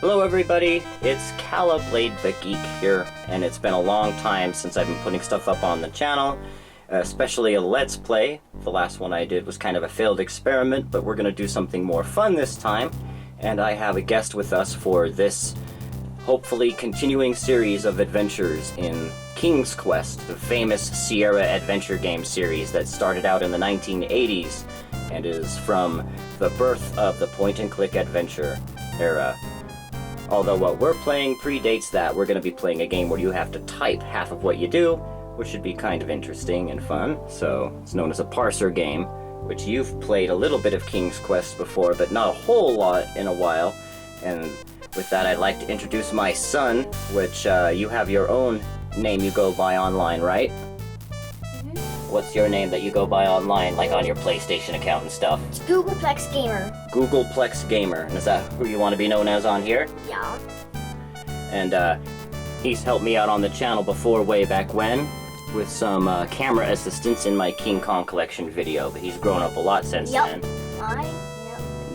Hello everybody, it's Kalablade the Geek here, and it's been a long time since I've been putting stuff up on the channel, especially a Let's Play. The last one I did was kind of a failed experiment, but we're going to do something more fun this time, and I have a guest with us for this hopefully continuing series of adventures in King's Quest, the famous Sierra adventure game series that started out in the 1980s and is from the birth of the point-and-click adventure era. Although what we're playing predates that. We're going to be playing a game where you have to type half of what you do, which should be kind of interesting and fun. So it's known as a parser game, which you've played a little bit of King's Quest before, but not a whole lot in a while. And with that, I'd like to introduce my son, which you have your own name you go by online, right? What's your name that you go by online, like on your PlayStation account and stuff? It's GoogolplexGamer. GoogolplexGamer. And is that who you want to be known as on here? Yeah. And he's helped me out on the channel before, way back when, with some camera assistance in my King Kong collection video, but he's grown up a lot since then. Yep.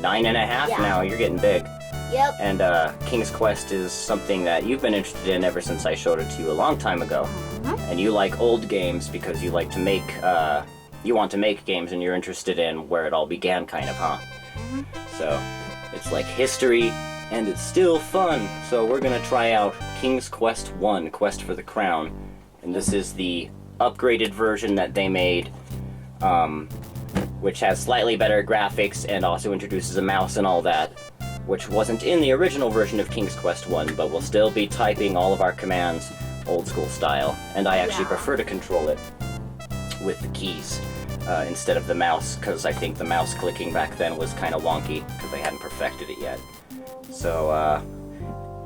9.5 Yeah. now, you're getting big. Yep. And King's Quest is something that you've been interested in ever since I showed it to you a long time ago. And you like old games because you like to make, you want to make games and you're interested in where it all began, kind of, huh? So, it's like history, and it's still fun. So we're gonna try out King's Quest 1, Quest for the Crown. And this is the upgraded version that they made, which has slightly better graphics and also introduces a mouse and all that, which wasn't in the original version of King's Quest 1, but we'll still be typing all of our commands old school style, and I actually prefer to control it with the keys instead of the mouse, because I think the mouse clicking back then was kind of wonky, because they hadn't perfected it yet. So,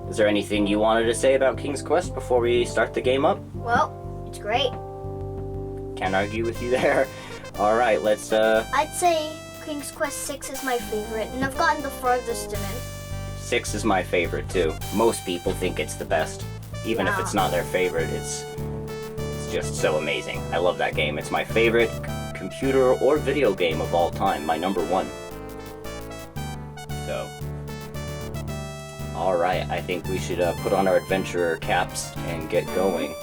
is there anything you wanted to say about King's Quest before we start the game up? Well, it's great. Can't argue with you there. Alright, let's, I'd say King's Quest 6 is my favorite, and I've gotten the farthest in it. 6 is my favorite, too. Most people think it's the best. Even if it's not their favorite, it's just so amazing. I love that game. It's my favorite computer or video game of all time, my number one. So, alright, I think we should put on our adventurer caps and get going.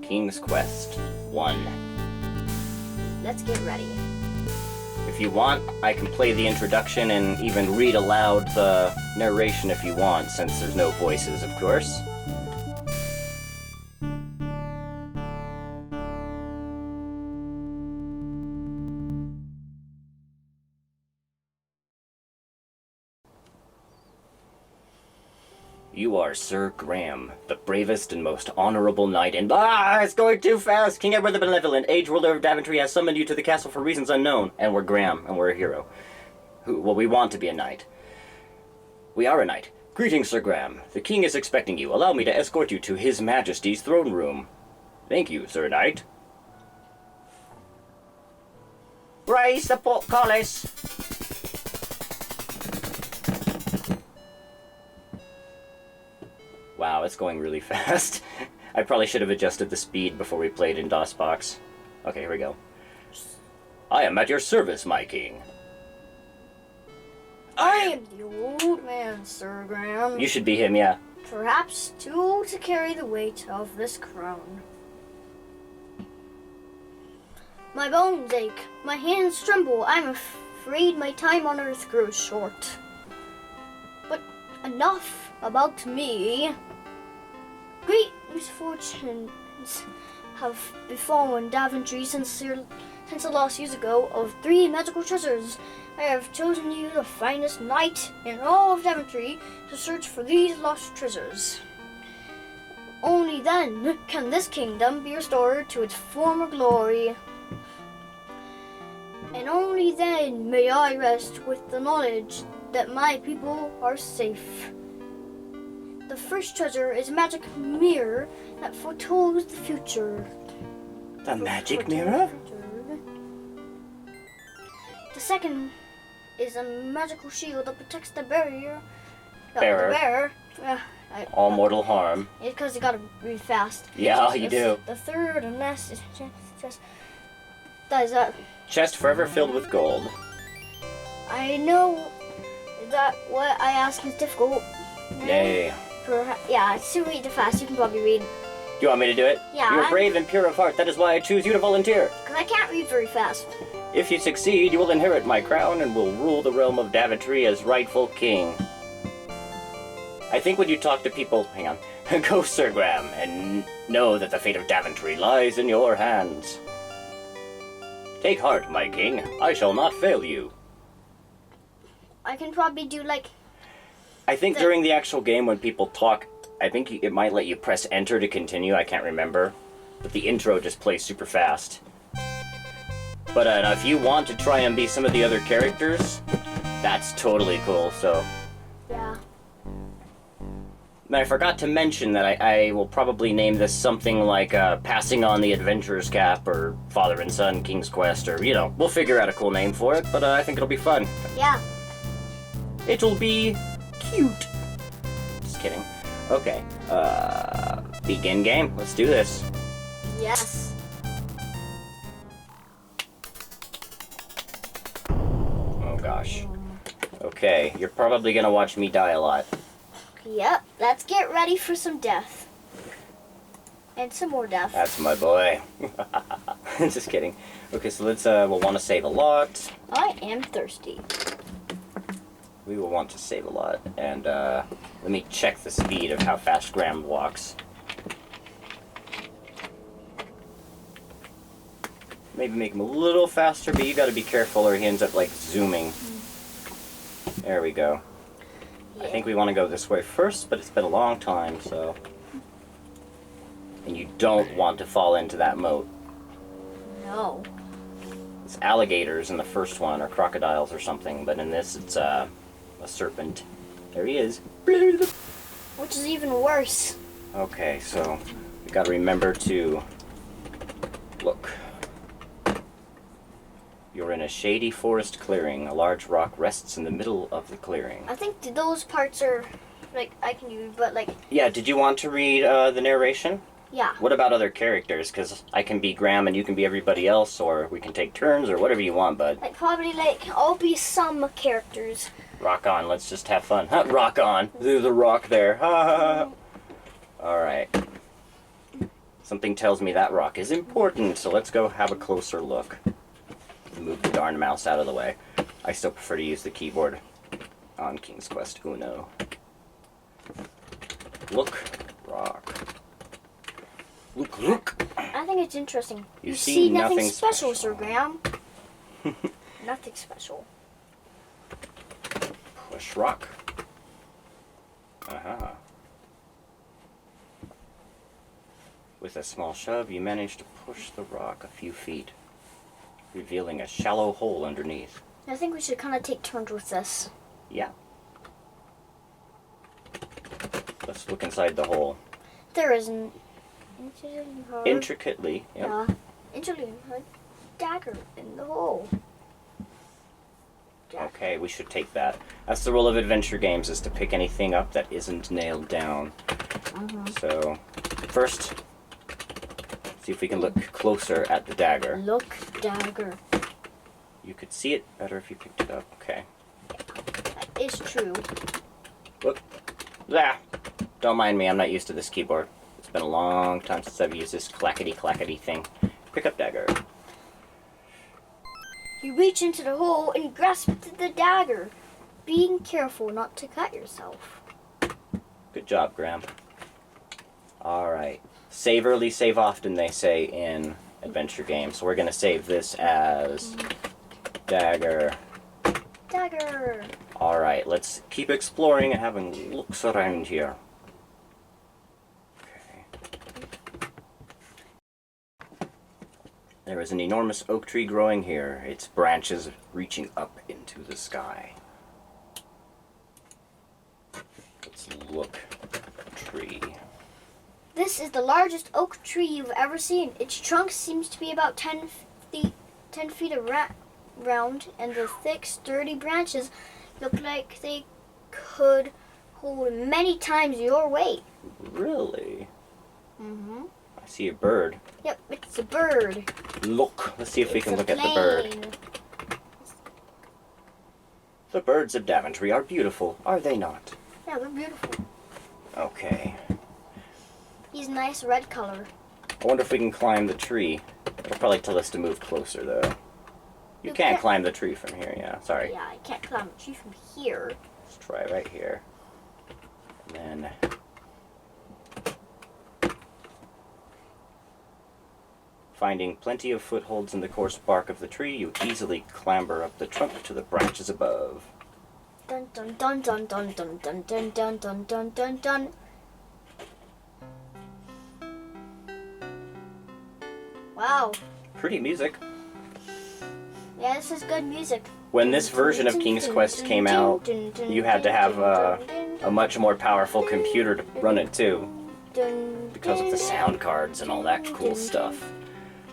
King's Quest 1. Let's get ready. If you want, I can play the introduction and even read aloud the narration if you want, since there's no voices, of course. You are Sir Graham, the bravest and most honorable knight in— it's going too fast! King Edward the Benevolent, Age Ruler of Daventry, has summoned you to the castle for reasons unknown. And we're Graham, and we're a hero. Well, we want to be a knight. We are a knight. Greetings, Sir Graham. The king is expecting you. Allow me to escort you to His Majesty's throne room. Thank you, Sir Knight. Raise the portcullis! Wow, it's going really fast. I probably should have adjusted the speed before we played in DOSBox. Okay, here we go. I am at your service, my king. I am the old man, Sir Graham. You should be him, yeah. Perhaps too to carry the weight of this crown. My bones ache, my hands tremble. I'm afraid my time on earth grows short. But enough about me. Great misfortunes have befallen Daventry since the lost years ago of 3 magical treasures. I have chosen you, the finest knight in all of Daventry, to search for these lost treasures. Only then can this kingdom be restored to its former glory. And only then may I rest with the knowledge that my people are safe. The first treasure is a magic mirror that foretells the future. The magic mirror? The second is a magical shield that protects the bearer. Bearer. All mortal harm. It's because you gotta read fast. Yeah, you do. The third and last is just that is that. Chest forever filled with gold. I know that what I ask is difficult, Nay. Yeah, it's to read the fast. You can probably read. Do you want me to do it? Yeah. You're brave and pure of heart. That is why I choose you to volunteer. Because I can't read very fast. If you succeed, you will inherit my crown and will rule the realm of Daventry as rightful king. I think when you talk to people... Hang on. Go, Sir Graham, and know that the fate of Daventry lies in your hands. Take heart, my king. I shall not fail you. I can probably do like... I think during the actual game when people talk, I think it might let you press enter to continue. I can't remember. But the intro just plays super fast. But if you want to try and be some of the other characters, that's totally cool, so... Yeah. And I forgot to mention that I will probably name this something like Passing on the Adventurer's Cap, or Father and Son, King's Quest, or, you know, we'll figure out a cool name for it, but I think it'll be fun. Yeah. It'll be cute. Just kidding. Okay, begin game. Let's do this. Yes. Oh gosh. Okay, you're probably gonna watch me die a lot. Yep. Let's get ready for some death. And some more death. That's my boy. Just kidding. Okay, so let's, we'll want to save a lot. I am thirsty. We will want to save a lot. And, let me check the speed of how fast Graham walks. Maybe make him a little faster, but you gotta be careful or he ends up, like, zooming. There we go. Yeah. I think we want to go this way first, but it's been a long time, so... And you don't want to fall into that moat. No. It's alligators in the first one, or crocodiles or something, but in this it's a serpent. There he is. Which is even worse. Okay, so we gotta remember to look. You're in a shady forest clearing. A large rock rests in the middle of the clearing. I think those parts are, like, I can use, but, like... Yeah, did you want to read the narration? Yeah. What about other characters? Because I can be Graham and you can be everybody else, or we can take turns, or whatever you want, bud. Like, probably, like, I'll be some characters. Rock on, let's just have fun. Huh, rock on. There's a rock there. Alright. Something tells me that rock is important, so let's go have a closer look. Move the darn mouse out of the way. I still prefer to use the keyboard on King's Quest Uno. Look, rock. Look. I think it's interesting. You see nothing special, special. Sir Graham. Nothing special. Push rock. Uh-huh. With a small shove, you manage to push the rock a few feet, revealing a shallow hole underneath. I think we should kind of take turns with this. Yeah. Let's look inside the hole. There isn't. Intricately. Yep. Yeah. Intricately. A dagger in the hole. Okay, we should take that. That's the rule of adventure games, is to pick anything up that isn't nailed down. So, first, see if we can look closer at the dagger. Look, dagger. You could see it better if you picked it up. Okay. That is true. Whoop. Ah. Don't mind me, I'm not used to this keyboard. It's been a long time since I've used this clackety-clackety thing. Pick up dagger. You reach into the hole and grasp the dagger, being careful not to cut yourself. Good job, Graham. Alright. Save early, save often, they say in adventure games. So we're going to save this as dagger. Dagger! Alright, let's keep exploring and having looks around here. Okay. There is an enormous oak tree growing here, its branches reaching up into the sky. Let's look at the tree. This is the largest oak tree you've ever seen. Its trunk seems to be about 10 feet around, and the thick, sturdy branches look like they could hold many times your weight. Really? Mm-hmm. I see a bird. Yep, it's a bird. Look, let's see if we It's can a look at the bird. plane. The birds of Daventry are beautiful, are they not? Yeah, they're beautiful. Okay. He's nice red color. I wonder if we can climb the tree. It'll probably tell us to move closer, though. You You can't can't- climb the tree from here, yeah. Sorry. Yeah, I can't climb a tree from here. Let's try right here. And then... Finding plenty of footholds in the coarse bark of the tree, you easily clamber up the trunk to the branches above. Dun dun dun dun dun dun dun dun dun dun dun dun dun. Wow. Pretty music. Yeah, this is good music. When this version of King's Quest came out, you had to have a much more powerful computer to run it too, because of the sound cards and all that cool stuff.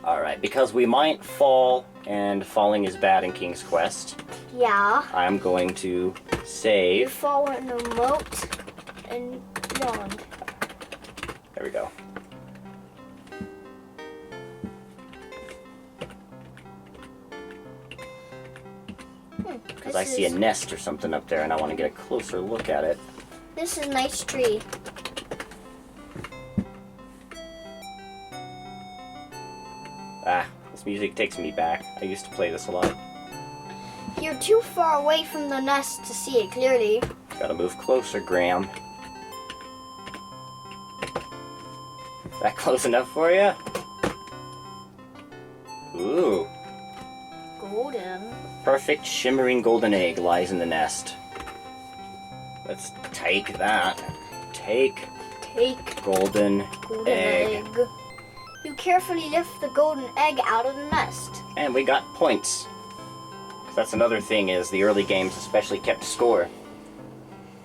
Alright, because we might fall, and falling is bad in King's Quest, Yeah. I'm going to You save. fall in a moat and yawned. There we go. Because I see a nest or something up there and I want to get a closer look at it. This is a nice tree. Ah, this music takes me back. I used to play this a lot. You're too far away from the nest to see it clearly. Gotta move closer, Graham. That close enough for you? Ooh. Golden. Perfect shimmering golden egg lies in the nest. Let's take that. Take Take golden golden egg. egg. You carefully lift the golden egg out of the nest. And we got points. 'Cause that's another thing, is the early games especially kept score.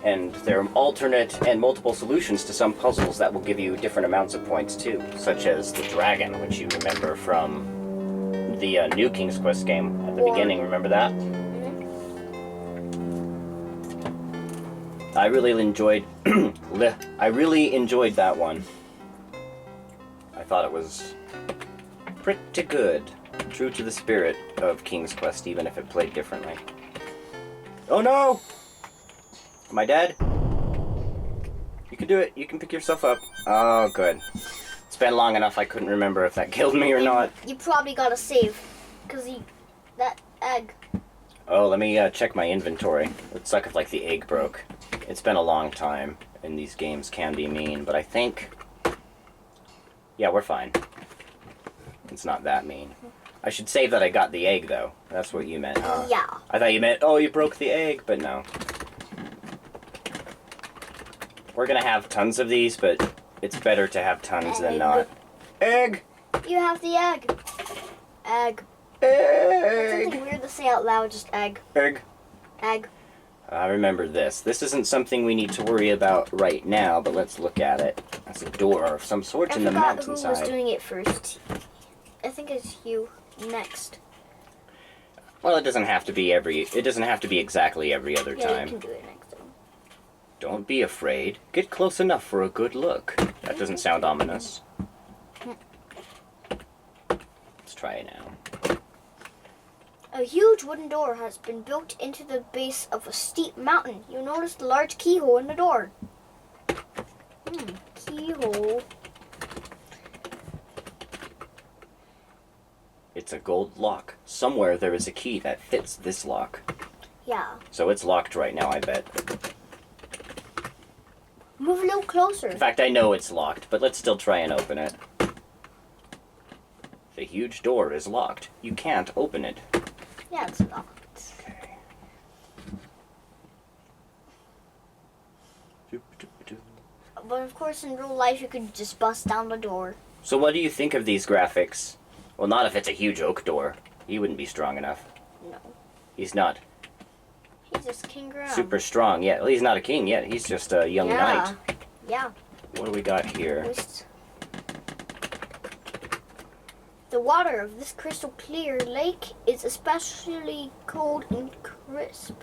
And there are alternate and multiple solutions to some puzzles that will give you different amounts of points too, such as the dragon, which you remember from the new King's Quest game at the beginning. Remember that? I really enjoyed that one. I thought it was pretty good, true to the spirit of King's Quest, even if it played differently. Oh no! Am I dead? You can do it. You can pick yourself up. Oh, good. It's been long enough I couldn't remember if that killed me or not. You probably gotta save, cause that egg. Oh, let me check my inventory. It would suck if like the egg broke. It's been a long time, and these games can be mean, but I think... Yeah, we're fine. It's not that mean. I should save that I got the egg, though. That's what you meant, huh? Yeah. I thought you meant, oh, you broke the egg, but no. We're gonna have tons of these, but it's better to have tons than not. Egg! You have the egg. Egg. That's Egg! something weird to say out loud, just egg. Egg. Egg. I remember this. This isn't something we need to worry about right now, but let's look at it. That's a door of some sort I in the forgot who was mountainside. doing it first. I think it's you next. Well, it doesn't have to be exactly every other Yeah, time. you can do it next time. Don't be afraid. Get close enough for a good look. That doesn't sound ominous. Let's try it now. A huge wooden door has been built into the base of a steep mountain. You notice the large keyhole in the door. Keyhole. It's a gold lock. Somewhere there is a key that fits this lock. Yeah. So it's locked right now, I bet. Move a little closer. In fact, I know it's locked, but let's still try and open it. The huge door is locked. You can't open it. Yeah, it's locked. Okay. But of course, in real life, you could just bust down the door. So what do you think of these graphics? Well, not if it's a huge oak door. He wouldn't be strong enough. No. He's not He's just King Graham. super strong yet. Well, he's not a king yet. He's just a young knight. Yeah. What do we got here? The water of this crystal clear lake is especially cold and crisp.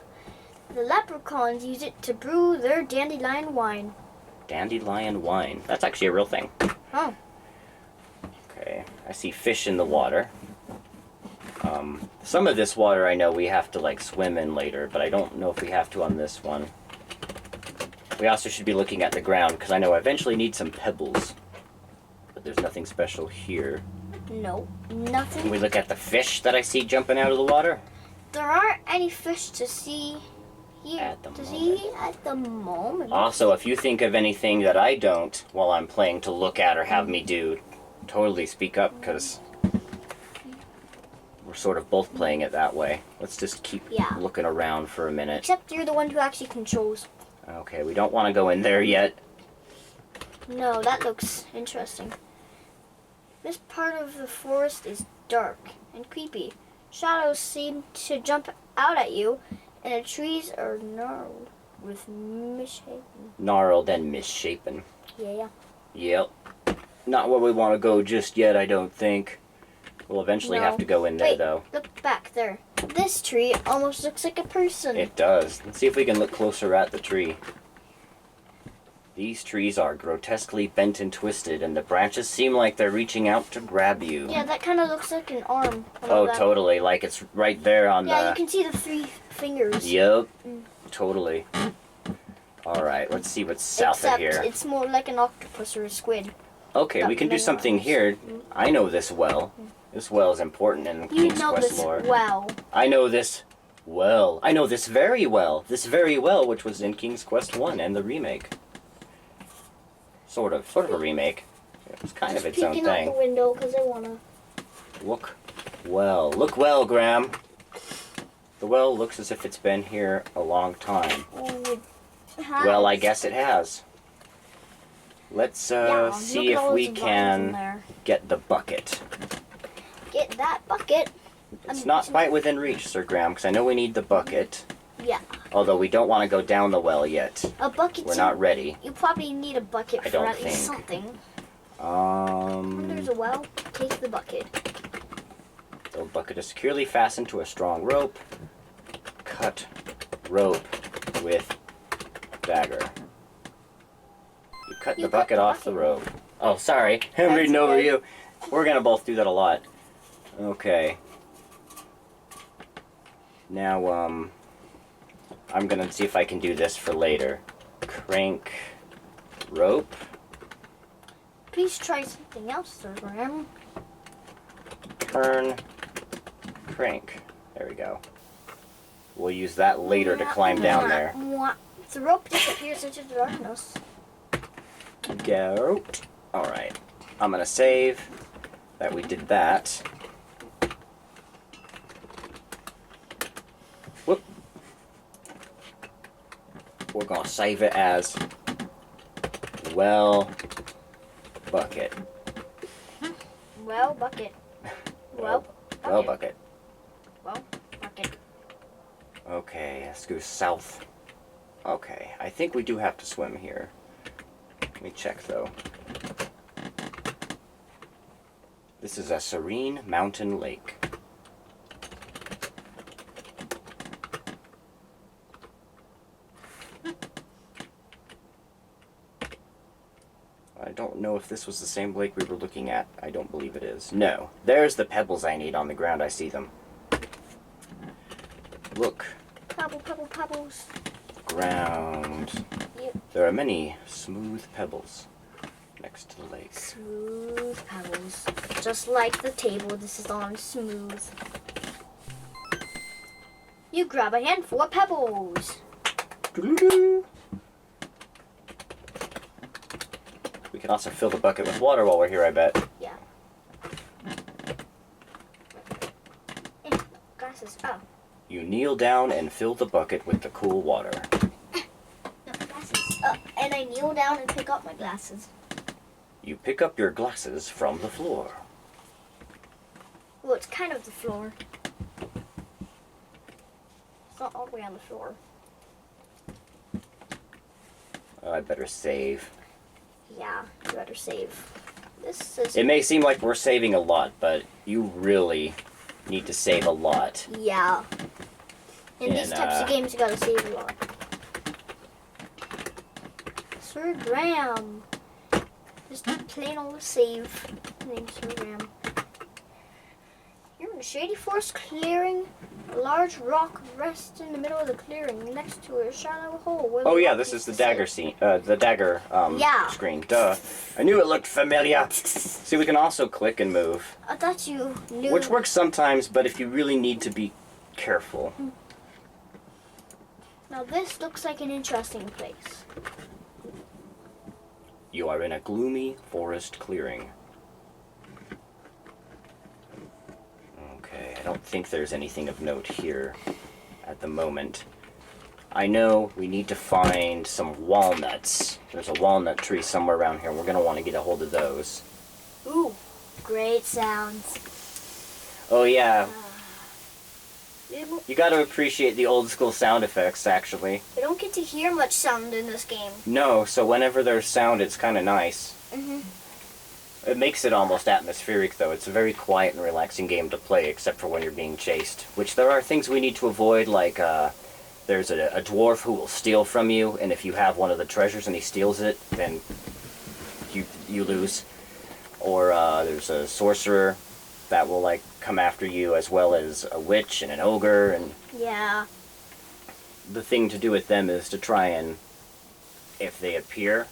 The leprechauns use it to brew their dandelion wine. Dandelion wine. That's actually a real thing. Oh. Okay. I see fish in the water. Some of this water I know we have to like swim in later, but I don't know if we have to on this one. We also should be looking at the ground, because I know I eventually need some pebbles. But there's nothing special here. No, nothing. Can we look at the fish that I see jumping out of the water? There aren't any fish to see here. At the moment. Also, if you think of anything that I don't while I'm playing to look at or have me do, totally speak up, because we're sort of both playing it that way. Let's just keep looking around for a minute. Except you're the one who actually controls. Okay, we don't want to go in there yet. No, that looks interesting. This part of the forest is dark and creepy. Shadows seem to jump out at you, and the trees are gnarled with misshapen. Gnarled and misshapen. Yeah. Yep. Not where we want to go just yet, I don't think. We'll eventually have to go in there, though. Look back there. This tree almost looks like a person. It does. Let's see if we can look closer at the tree. These trees are grotesquely bent and twisted, and the branches seem like they're reaching out to grab you. Yeah, that kind of looks like an arm. Oh, totally. Like it's right there on the... Yeah, you can see the 3 fingers. Yep. Totally. Alright, let's see what's south of here. Except it's more like an octopus or a squid. Okay, we can do something here. I know this well. This well is important in King's Quest lore. You know this well. I know this well. I know this very well. This very well, which was in King's Quest 1 and the remake. Sort of a remake. It was kind of its own thing. Peeking out the window because I wanna. Look well. Look well, Graham. The well looks as if it's been here a long time. Well, I guess it has. Let's see if we can get the bucket. Get that bucket. It's not quite within reach, Sir Graham, because I know we need the bucket. Yeah. Although we don't want to go down the well yet. A bucket. We're not ready. You probably need a bucket for at least something. When there's a well, take the bucket. The bucket is securely fastened to a strong rope. Cut rope with dagger. You cut the bucket off the rope. Oh, sorry. I'm reading over you. We're going to both do that a lot. Okay. Now, I'm going to see if I can do this for later. Crank rope. Please try something else, Sir Graham. Turn crank. There we go. We'll use that later to climb down there. The rope disappears into the darkness. Go. Alright. I'm going to save that we did that. Whoop. We're going to save it as well bucket. Well bucket. Well bucket. Well bucket. Okay, let's go south. Okay, I think we do have to swim here. Let me check though. This is a serene mountain lake. I don't know if this was the same lake we were looking at. I don't believe it is. No. There's the pebbles I need on the ground. I see them. Look. Pebbles. Ground. Yep. There are many smooth pebbles next to the lake. Smooth pebbles. Just like the table, this is on smooth. You grab a handful of pebbles. Doo-doo-doo. We can also fill the bucket with water while we're here, I bet. Yeah. Glasses. Oh. You kneel down and fill the bucket with the cool water. No, glasses. And I kneel down and pick up my glasses. You pick up your glasses from the floor. Well, it's kind of the floor. It's not all the way on the floor. I better save. Yeah, you better save. This is... It may seem like we're saving a lot, but you really need to save a lot. Yeah. In these types of games, you gotta save a lot. Sir Graham. Just plain old save. Name's Sir Graham. You're in a shady forest clearing A large rock rests in the middle of the clearing, next to a shallow hole. Where Oh the yeah, rock this is the meets sea. dagger scene. The dagger Yeah. screen. Duh. I knew it looked familiar. See, we can also click and move, I thought you knew. which works sometimes, but if you really need to be careful. Now this looks like an interesting place. You are in a gloomy forest clearing. Okay, I don't think there's anything of note here at the moment. I know we need to find some walnuts. There's a walnut tree somewhere around here. We're going to want to get a hold of those. Ooh, great sounds. Oh yeah, You you got to appreciate the old school sound effects, actually. don't get to hear much sound in this game. No, so whenever there's sound, it's kind of nice. It makes it almost atmospheric, though. It's a very quiet and relaxing game to play, except for when you're being chased. Which there are things we need to avoid, like there's a dwarf who will steal from you, and if you have one of the treasures and he steals it, then you lose. Or there's a sorcerer that will like come after you, as well as a witch and an ogre, and Yeah. the thing to do with them is to try and, if they appear,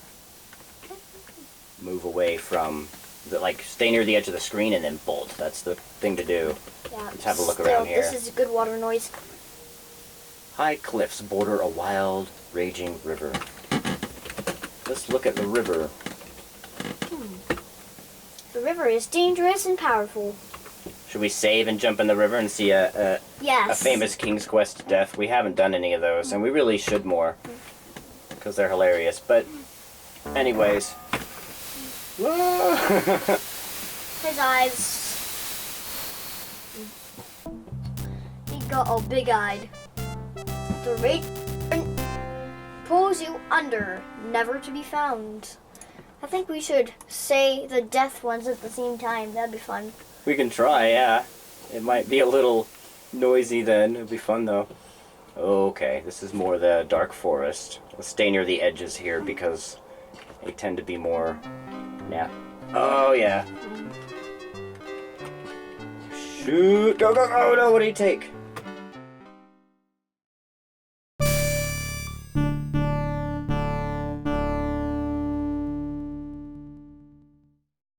move away from like stay near the edge of the screen and then bolt. That's the thing to do. Yeah. Let's have a look around here. This is a good water noise. High cliffs border a wild, raging river. Let's look at the river. The river is dangerous and powerful. Should we save and jump in the river and see a Yes. famous King's Quest death? We haven't done any of those, and we really should more, because they're hilarious. But, anyways. His eyes. He got all big-eyed. The rage pulls you under, never to be found. I think we should say the death ones at the same time. That'd be fun. We can try, yeah. It might be a little noisy then. It'll be fun, though. Okay, this is more the dark forest. Let's stay near the edges here, because they tend to be more... Yeah. Oh, yeah. Shoot! Go, go, go! No, what do you take?